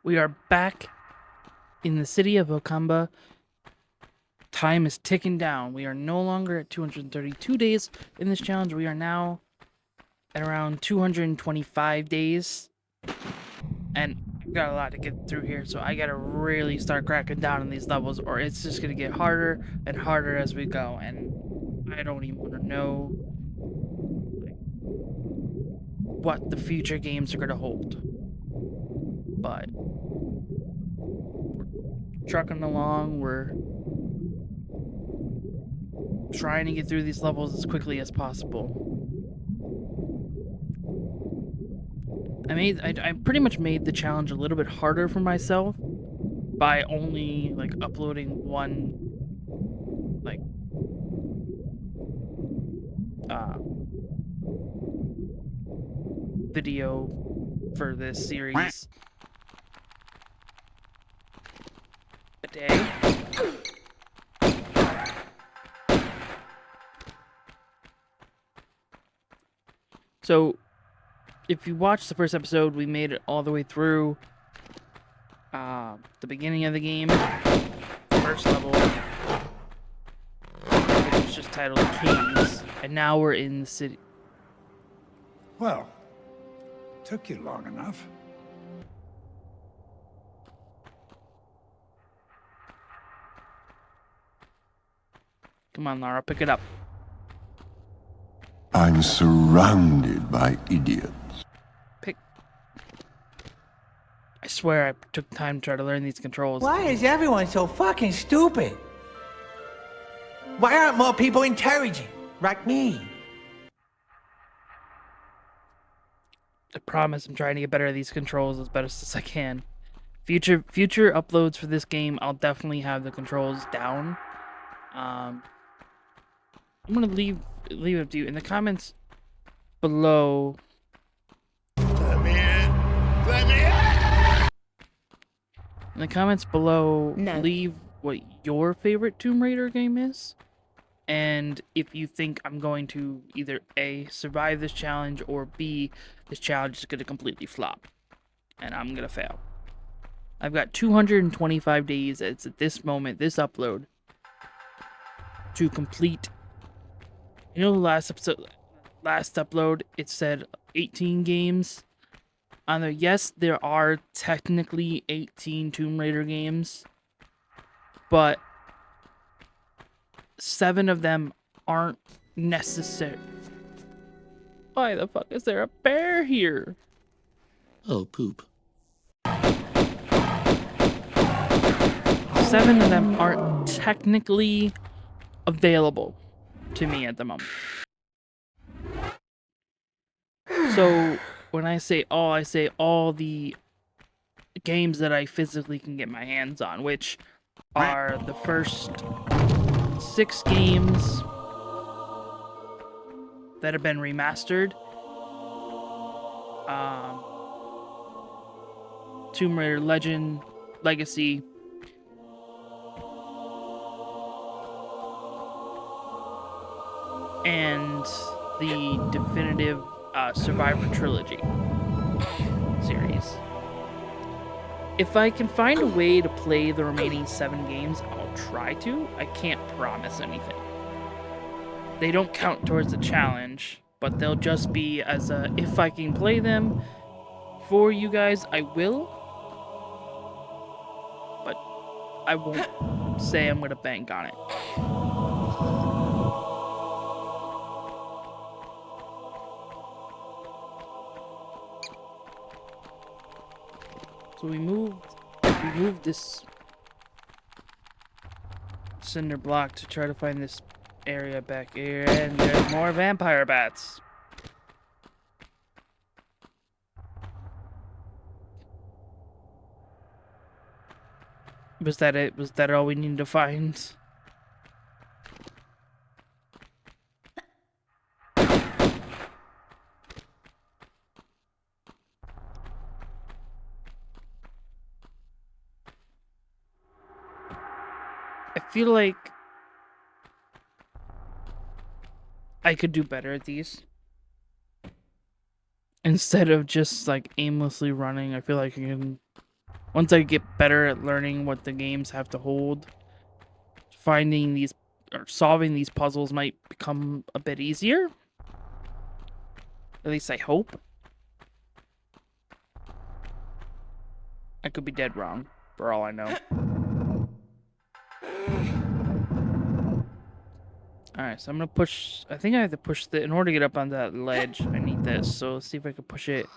We are back in the city of Okamba. Time is ticking down. We are no longer at 232 days in this challenge. We are now at around 225 days. And I've got a lot to get through here, so I gotta really start cracking down on these levels, or it's just gonna get harder and harder as we go. And I don't even want to know what the future games are gonna hold. But we're trucking along. We're trying to get through these levels as quickly as possible. I pretty much made the challenge a little bit harder for myself by only like uploading one like video for this series a day. So if you watched the first episode, we made it all the way through the beginning of the game, first level, which was just titled Caves, and now we're in the city. Well, took you long enough. Come on, Lara, pick it up. I'm surrounded by idiots. I swear I took time to try to learn these controls. Why is everyone so fucking stupid? Why aren't more people intelligent, like me? I promise I'm trying to get better at these controls as best as I can. Future uploads for this game, I'll definitely have the controls down. I'm gonna leave it up to you in the comments below. Let me in. Let me in. In the comments below, No. leave what your favorite Tomb Raider game is, and if you think I'm going to either A, survive this challenge, or B, this challenge is going to completely flop, and I'm going to fail. I've got 225 days at this moment, this upload, to complete. You know, the last upload, it said 18 games on there. Yes, there are technically 18 Tomb Raider games, but 7 of them aren't necessary. Why the fuck is there a bear here? Oh, poop. 7 of them aren't technically available to me at the moment. So when I say all the games that I physically can get my hands on, which are the first 6 games that have been remastered. Tomb Raider Legend, Legacy, and the definitive Survivor Trilogy series. If I can find a way to play the remaining 7 games, I'll try to. I can't promise anything. They don't count towards the challenge, but they'll just be as a, if I can play them for you guys, I will. But I won't say I'm gonna bank on it. So we moved this cinder block to try to find this area back here, and there's more vampire bats. Was that it? Was that all we needed to find? I feel like I could do better at these. Instead of just like aimlessly running, I feel like I can Once I get better at learning what the games have to hold, finding these or solving these puzzles might become a bit easier. At least I hope. I could be dead wrong, for all I know. Alright, so I'm gonna push. I think I have to push in order to get up on that ledge, I need this. So let's see if I can push it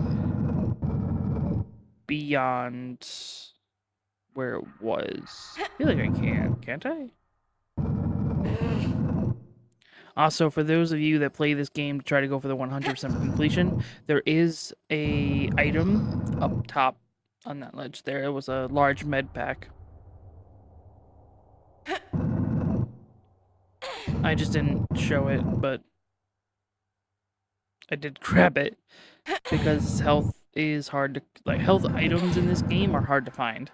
beyond where it was. I feel like I can, can't I? Also, for those of you that play this game to try to go for the 100% completion, there is a item up top on that ledge there. It was a large med pack. I just didn't show it, but I did grab it because health is hard to, like, health items in this game are hard to find.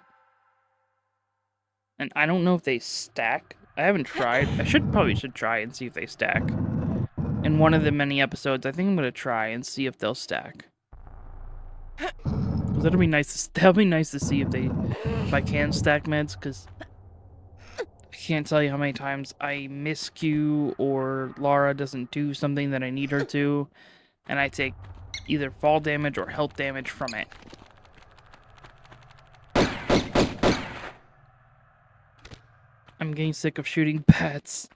And I don't know if they stack. I haven't tried. I probably should try and see if they stack. In one of the many episodes, I think I'm gonna try and see if they'll stack. Cause that'll be nice. That'll be nice to see if I can stack meds. Cause I can't tell you how many times I miscue or Lara doesn't do something that I need her to, and I take either fall damage or health damage from it. I'm getting sick of shooting bats.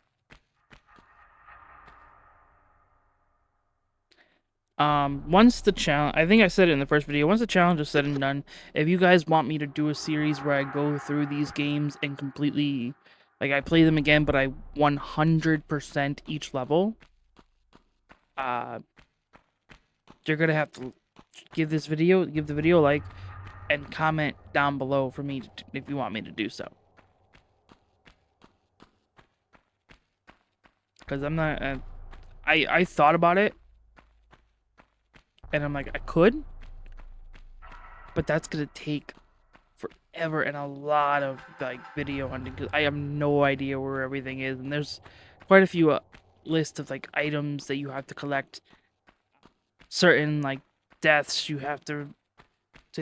Once the challenge, I think I said it in the first video, once the challenge is said and done, if you guys want me to do a series where I go through these games and completely, like, I play them again, but I 100% each level, you're gonna have to give the video a like, and comment down below for me if you want me to do so. Because I'm not, I thought about it, and I'm like, I could, but that's gonna take forever and a lot of, like, video hunting, because I have no idea where everything is, and there's quite a few lists of, like, items that you have to collect, certain, like, deaths you have to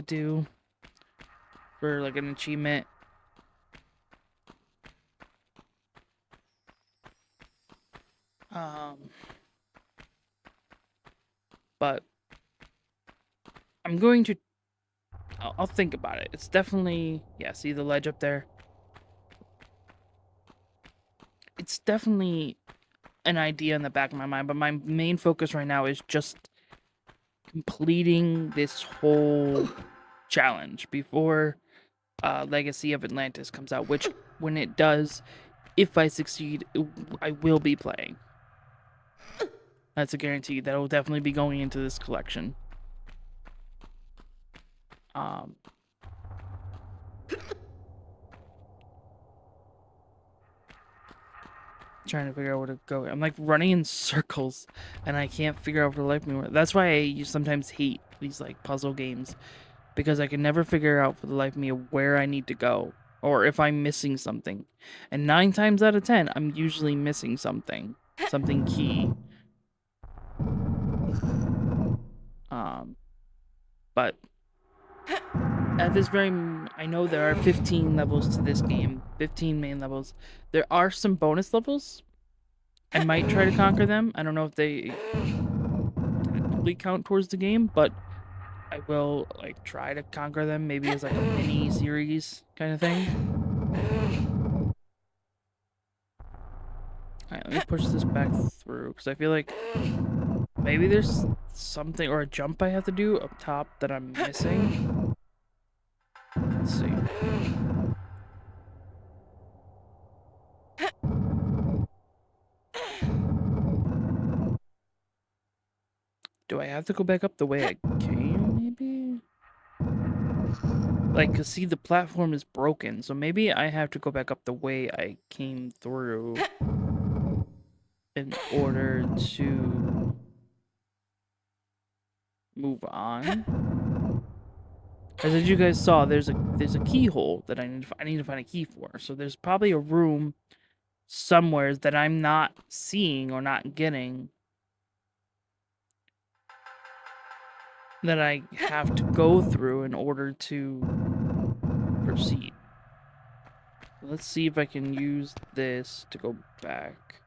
do for, like, an achievement. But I'm going to, I'll think about it. It's definitely, yeah, see the ledge up there? It's definitely an idea in the back of my mind, but my main focus right now is just completing this whole challenge before Legacy of Atlantis comes out, which, when it does, if I succeed, I will be playing. That's a guarantee. That will definitely be going into this collection. Trying to figure out where to go. I'm like running in circles, and I can't figure out where life of me. That's why I sometimes hate these, like, puzzle games, because I can never figure out for the life of me where I need to go, or if I'm missing something. And 9 times out of 10, I'm usually missing something key. But at this very, I know there are 15 levels to this game, 15 main levels. There are some bonus levels. I might try to conquer them. I don't know if they technically count towards the game, but I will, like, try to conquer them, maybe as, like, a mini series kind of thing. Alright, let me push this back through, because I feel like maybe there's something, or a jump I have to do up top that I'm missing. Let's see. Do I have to go back up the way I came, maybe? Like, 'cause see, the platform is broken, so maybe I have to go back up the way I came through in order to move on. As you guys saw, there's a keyhole that I need to find a key for. So there's probably a room somewhere that I'm not seeing or not getting, that I have to go through in order to proceed. Let's see if I can use this to go back.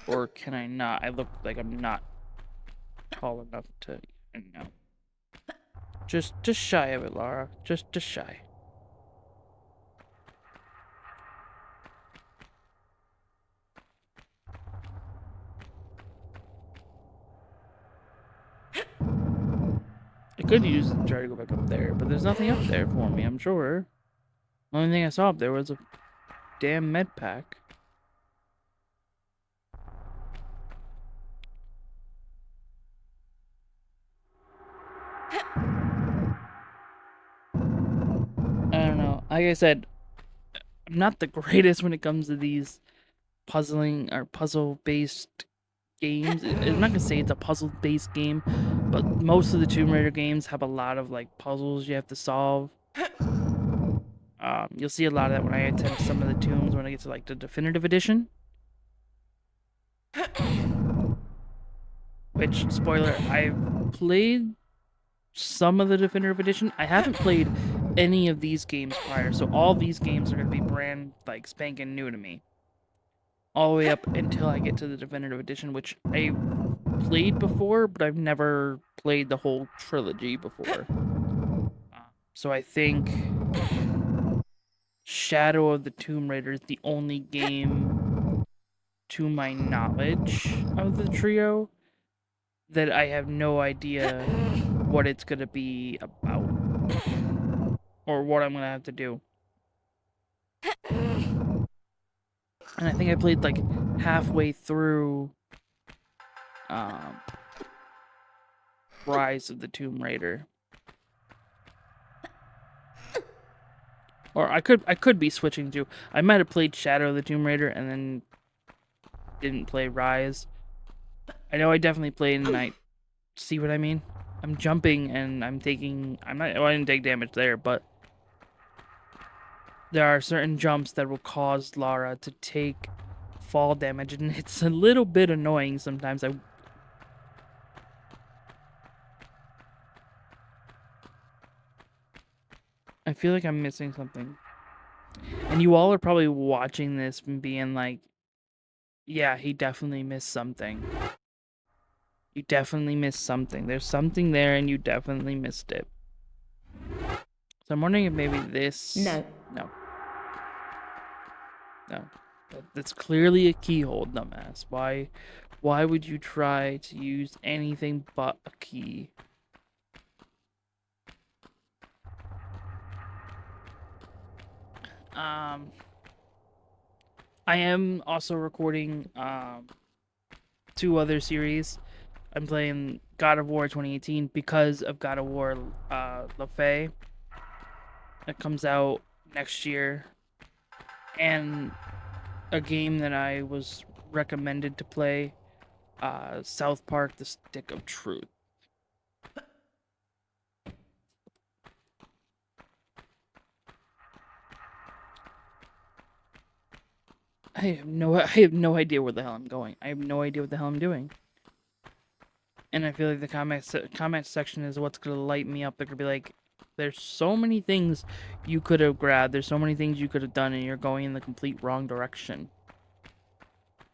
Or can I not? I look like I'm not tall enough to, no. Just shy of it, Lara. Just shy. I could use it to try to go back up there, but there's nothing up there for me, I'm sure. The only thing I saw up there was a damn med pack. I don't know. Like I said, I'm not the greatest when it comes to these puzzling or puzzle-based games. I'm not gonna say it's a puzzle-based game, but most of the Tomb Raider games have a lot of like puzzles you have to solve. You'll see a lot of that when I attempt some of the tombs when I get to like the definitive edition. Which, spoiler, I've played some of the definitive edition. I haven't played any of these games prior, so all these games are gonna be brand like spanking new to me. All the way up until I get to the definitive edition, which I played before, but I've never played the whole trilogy before. So I think Shadow of the Tomb Raider is the only game, to my knowledge, of the trio that I have no idea what it's gonna be about or what I'm gonna have to do. And I think I played like halfway through Rise of the Tomb Raider. Or I could be switching to. I might have played Shadow of the Tomb Raider and then didn't play Rise. I know I definitely played and I see what I mean. I'm jumping and I'm taking. Well, I didn't take damage there, but there are certain jumps that will cause Lara to take fall damage, and it's a little bit annoying sometimes. I feel like I'm missing something. And you all are probably watching this and being like, yeah, he definitely missed something. You definitely missed something. There's something there and you definitely missed it. So I'm wondering if maybe this... No. No. No. That's clearly a keyhole, dumbass. Why would you try to use anything but a key? I am also recording 2 other series. I'm playing God of War 2018 because of God of War Le Fay. It comes out next year. And a game that I was recommended to play, South Park: The Stick of Truth. I have no idea where the hell I'm going. I have no idea what the hell I'm doing. And I feel like the comment section is what's gonna light me up. They're gonna be like, there's so many things you could have grabbed. There's so many things you could have done, and you're going in the complete wrong direction.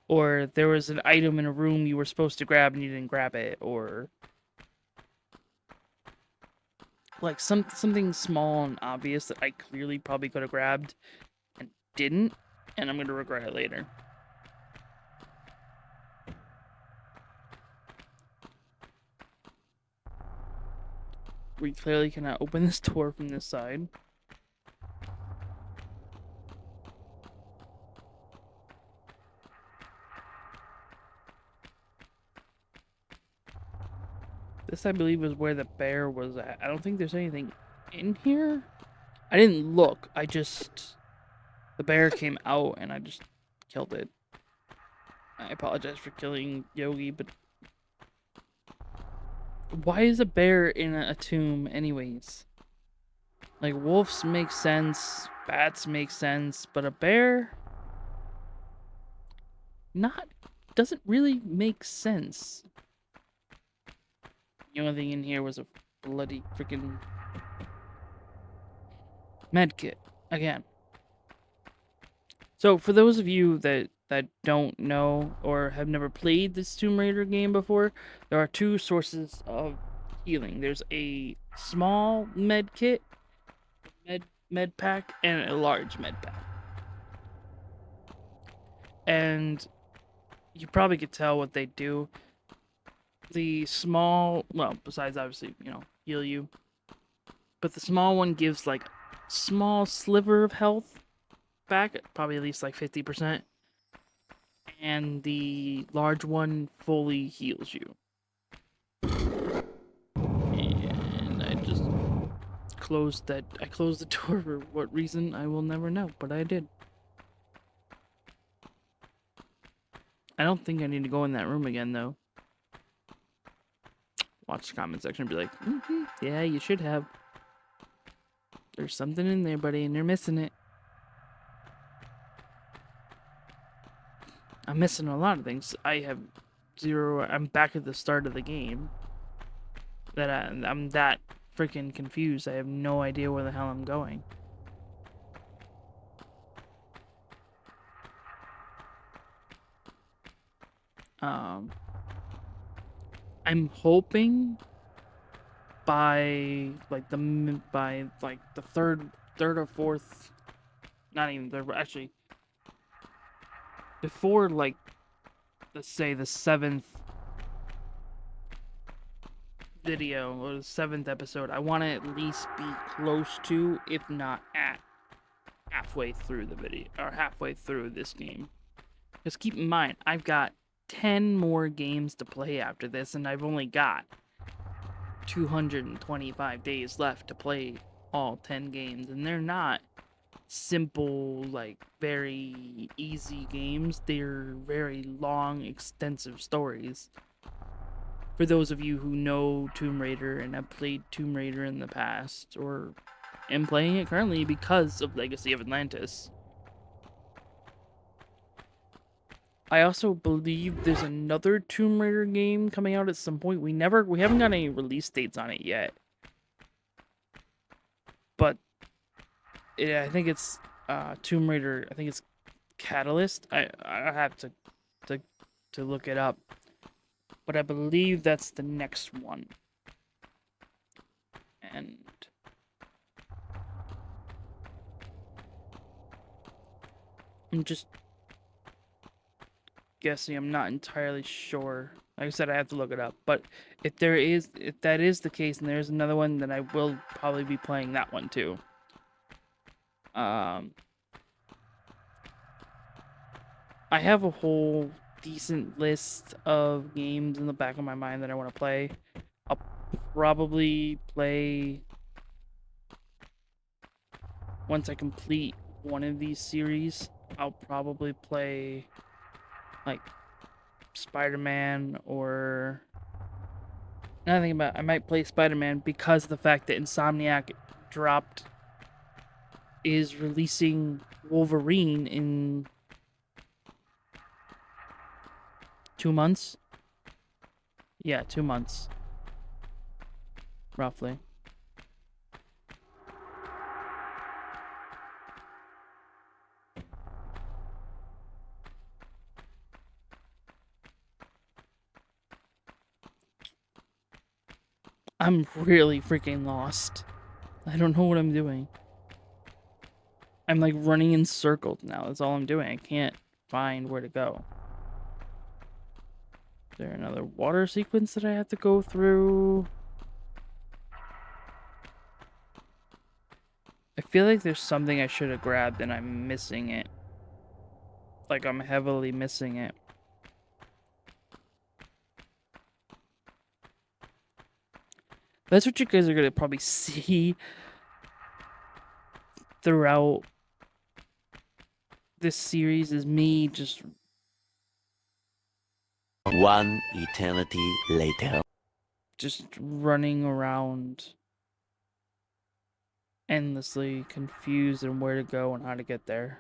Or there was an item in a room you were supposed to grab and you didn't grab it. Or like something small and obvious that I clearly probably could have grabbed and didn't, and I'm gonna regret it later. We clearly cannot open this door from this side. This, I believe, is where the bear was at. I don't think there's anything in here. I didn't look. The bear came out and I just killed it. I apologize for killing Yogi, but why is a bear in a tomb anyways? Like, wolves make sense, bats make sense, but a bear doesn't really make sense. The only thing in here was a bloody freaking... Medkit again. So for those of you that don't know or have never played this Tomb Raider game before, there are two sources of healing. There's a small med kit, med pack, and a large med pack. And you probably could tell what they do. The small, well, besides obviously, heal you, but the small one gives like small sliver of health back, probably at least like 50%. And the large one fully heals you. And I just closed that. I closed the door for what reason I will never know, but I did. I don't think I need to go in that room again though. Watch the comment section and be like, yeah, you should have. There's something in there, buddy, and you're missing it. I'm missing a lot of things. I have zero. I'm back at the start of the game. I'm that freaking confused. I have no idea where the hell I'm going. I'm hoping by the third or fourth, not even third, but actually before like let's say the seventh video or the seventh episode, I want to at least be close to, if not at, halfway through the video or halfway through this game. Just keep in mind, I've got 10 more games to play after this, and I've only got 225 days left to play all 10 games, and they're not simple, like very easy games. They're very long, extensive stories. For those of you who know Tomb Raider and have played Tomb Raider in the past, or am playing it currently because of Legacy of Atlantis. I also believe there's another Tomb Raider game coming out at some point. We haven't got any release dates on it yet. But I think it's Tomb Raider. I think it's Catalyst. I have to look it up. But I believe that's the next one. And I'm just guessing. I'm not entirely sure. Like I said, I have to look it up. But if that is the case, and there's another one, then I will probably be playing that one too. I have a whole decent list of games in the back of my mind that I want to play. I'll probably play once I complete one of these series. I'll probably play like Spider-Man, or nothing about. I might play Spider-Man because of the fact that Insomniac is releasing Wolverine in 2 months. Yeah, 2 months. Roughly. I'm really freaking lost. I don't know what I'm doing. I'm like running in circles now. That's all I'm doing. I can't find where to go. Is there another water sequence that I have to go through? I feel like there's something I should have grabbed and I'm missing it. Like I'm heavily missing it. That's what you guys are gonna probably see throughout this series, is me just One eternity later. just running around endlessly, confused on where to go and how to get there.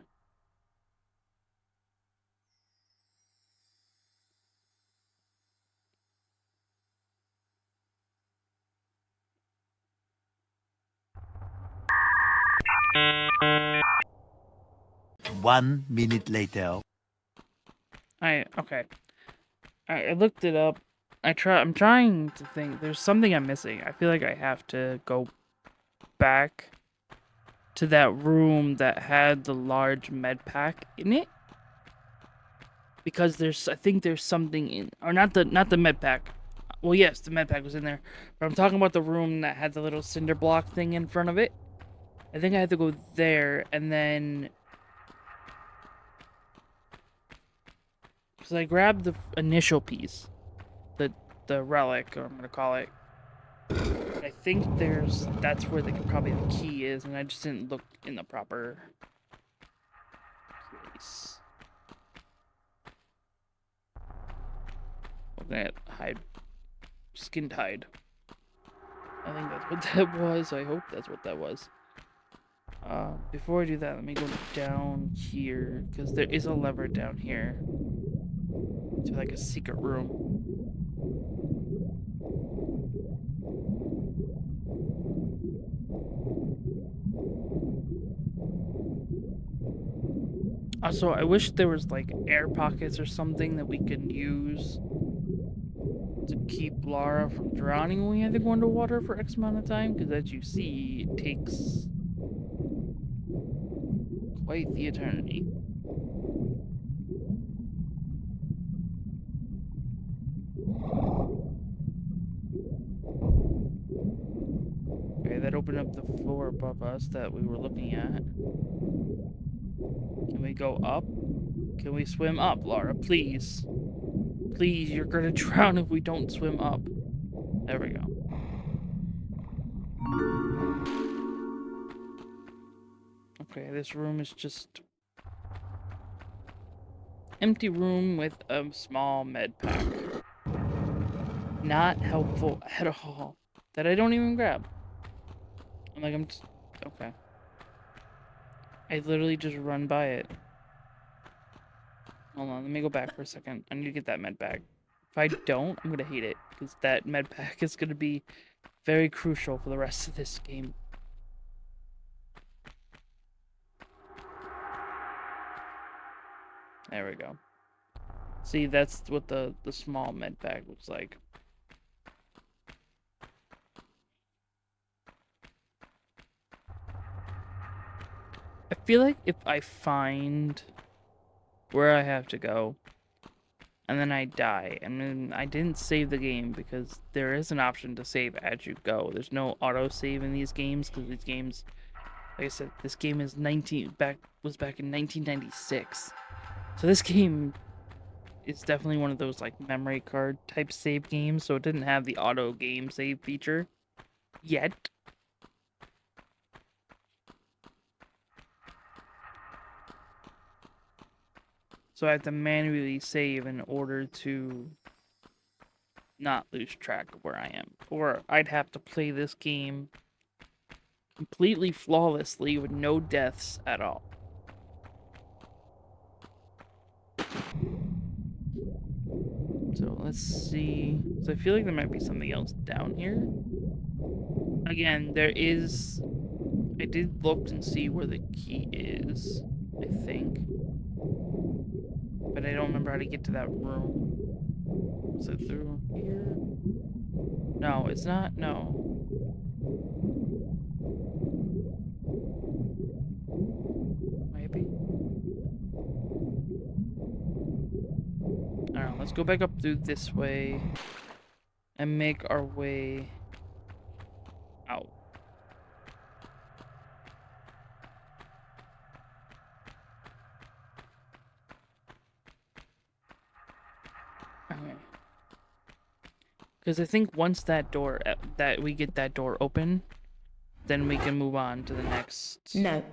1 minute later. Okay. I looked it up. I'm trying to think. There's something I'm missing. I feel like I have to go back to that room that had the large med pack in it. Because I think there's something in, or not the med pack. Well, yes, the med pack was in there, but I'm talking about the room that had the little cinder block thing in front of it. I think I had to go there, and then because I grabbed the initial piece, the relic, or I'm gonna call it. I think that's where probably the key is, and I just didn't look in the proper place. Looking at hide, skin hide. I think that's what that was. I hope that's what that was. Before I do that, let me go down here, because there is a lever down here to like a secret room. Also, I wish there was like air pockets or something that we could use to keep Lara from drowning when we have to go underwater for X amount of time, because as you see, it takes quite the eternity. Okay, that opened up the floor above us that we were looking at. Can we go up? Can we swim up, Lara? Please. Please, you're gonna drown if we don't swim up. There we go. Okay, this room is just empty room with a small med pack. Not helpful at all. That I don't even grab. I'm just... Okay. I literally just run by it. Hold on, let me go back for a second. I need to get that med pack. If I don't, I'm gonna hate it, because that med pack is gonna be very crucial for the rest of this game. There we go. See, that's what the small med pack looks like. I feel like if I find where I have to go, and then I die, and then I didn't save the game because there is an option to save as you go. There's no auto save in these games because these games, like I said, this game is was back in 1996. So this game is definitely one of those like memory card type save games. So it didn't have the auto game save feature yet. So I have to manually save in order to not lose track of where I am. Or I'd have to play this game completely flawlessly with no deaths at all. So let's see. So I feel like there might be something else down here. Again, there is... I did look and see where the key is, I think. But I don't remember how to get to that room. Is it through here? No, it's not. No. Maybe. I don't know. Let's go back up through this way and make our way out. Okay. Because I think once that we get that door open, then we can move on to the next. No.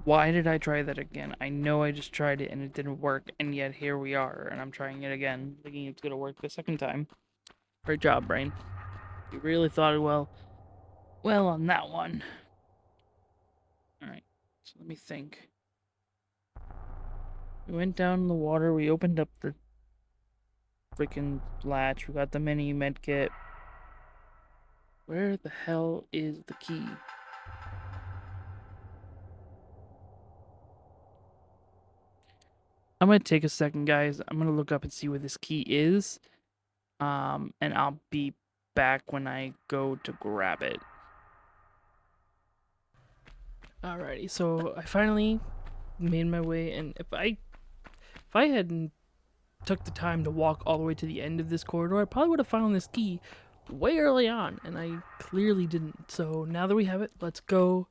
Why did I try that again? I know I just tried it and it didn't work, and yet here we are, and I'm trying it again, thinking it's gonna work the second time. Great job, brain. You really thought it well on that one. Alright, so let me think. We went down in the water, we opened up the freaking latch, we got the mini med kit. Where the hell is the key? I'm gonna take a second, guys. I'm gonna look up and see where this key is. And I'll be back when I go to grab it. Alrighty, so I finally made my way, and if I hadn't took the time to walk all the way to the end of this corridor, I probably would have found this key way early on, and I clearly didn't. So now that we have it, let's go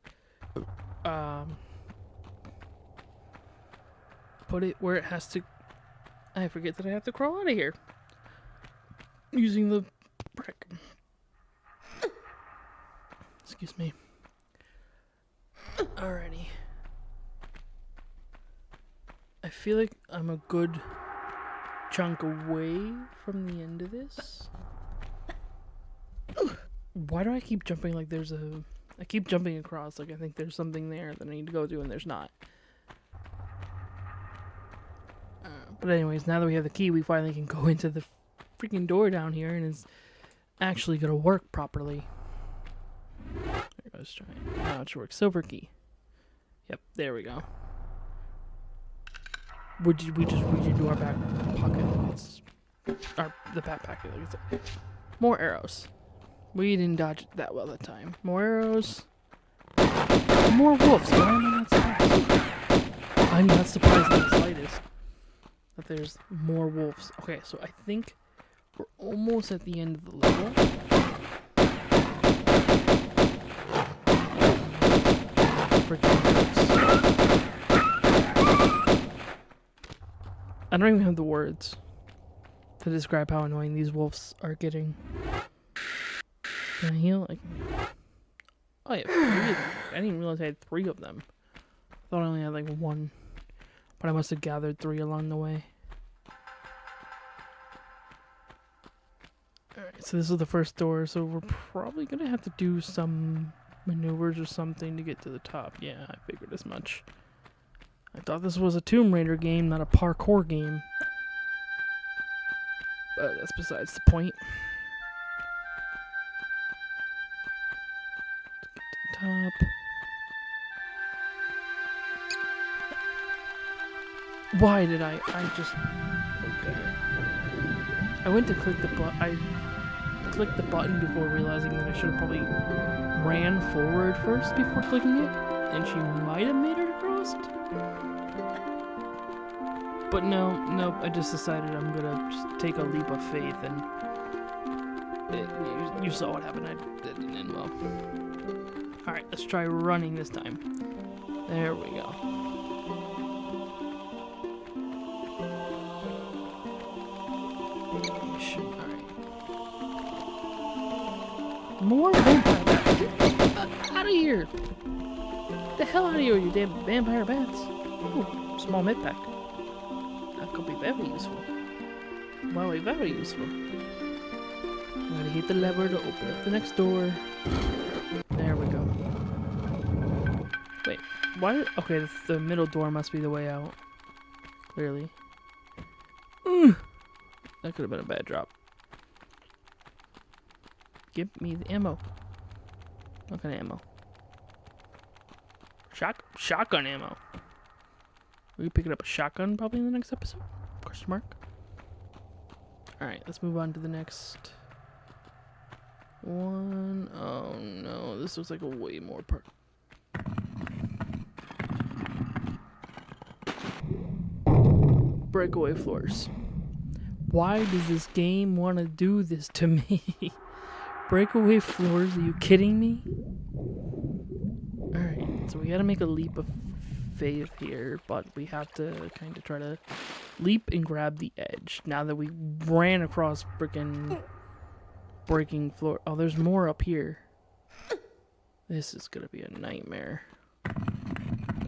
put it where it has to. I forget that I have to crawl out of here using the brick. Excuse me. Alrighty. I feel like I'm a good chunk away from the end of this. Why do I keep jumping like there's a... I keep jumping across like I think there's something there that I need to go to and there's not. But anyways, now that we have the key, we finally can go into the freaking door down here and it's actually going to work properly. Let's try it. Now it should work. Silver key. Yep, there we go. We just redo our back pocket. It's the back pocket. Like it's more arrows. We didn't dodge it that well that time. More arrows. More wolves. Why am I not surprised? I'm not surprised in the slightest that there's more wolves. Okay, so I think we're almost at the end of the level. I don't even have the words to describe how annoying these wolves are getting. Can I heal? Oh, yeah, 3 of them. I didn't even realize I had 3 of them. I thought I only had like 1. But I must have gathered 3 along the way. Alright, so this is the first door, so we're probably gonna have to do some maneuvers or something to get to the top. Yeah, I figured as much. I thought this was a Tomb Raider game, not a parkour game. But that's besides the point. Let's get to the top. Why did I just... Okay. I went to click the button. I clicked the button before realizing that I should have probably ran forward first before clicking it. And she might have made it across. But no, I just decided I'm gonna just take a leap of faith, and you saw what happened. It didn't end well. Alright, let's try running this time. There we go. Alright. More vampire bats. Get out of here! Get the hell out of here, you damn vampire bats. Ooh, small med pack. That could be very useful. Very, very useful. I'm gonna hit the lever to open up the next door. There we go. Wait, why? Okay, the middle door must be the way out. Clearly. That could have been a bad drop. Give me the ammo. What kind of ammo? Shotgun ammo. Are we picking up a shotgun probably in the next episode? Question mark. Alright, let's move on to the next one. Oh no, this looks like a way more part. Breakaway floors. Why does this game want to do this to me? Breakaway floors? Are you kidding me? Alright, so we gotta make a leap of faith here, but we have to kind of try to leap and grab the edge. Now that we ran across frickin' breaking floor. Oh, there's more up here. This is gonna be a nightmare.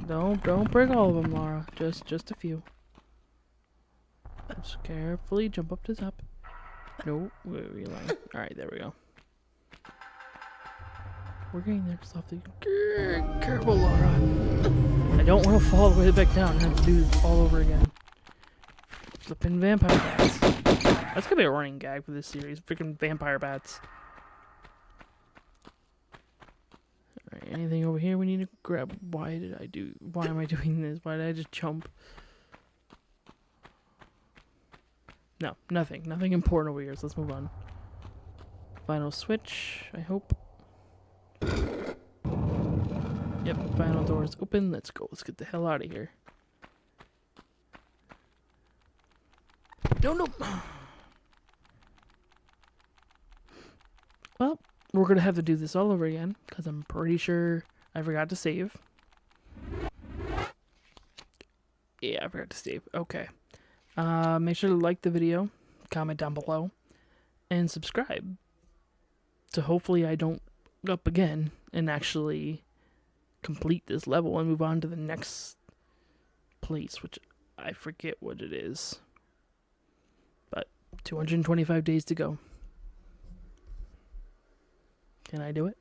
Don't break all of them, Lara. Just a few. Just carefully jump up to the top. No, we're lying. Alright, there we go. We're getting there softly. Careful, Lara. I don't want to fall all the way back down and have to do this all over again. Flipping vampire bats. That's gonna be a running gag for this series. Freaking vampire bats. anything over here we need to grab? Why am I doing this? Why did I just jump? No, nothing. Nothing important over here, so let's move on. Final switch, I hope. Yep, final door is open. Let's go. Let's get the hell out of here. No. Well, we're going to have to do this all over again, because I'm pretty sure I forgot to save. Yeah, I forgot to save. Okay. Make sure to like the video, comment down below, and subscribe. So hopefully I don't up again and actually complete this level and move on to the next place, which I forget what it is. But 225 days to go. Can I do it?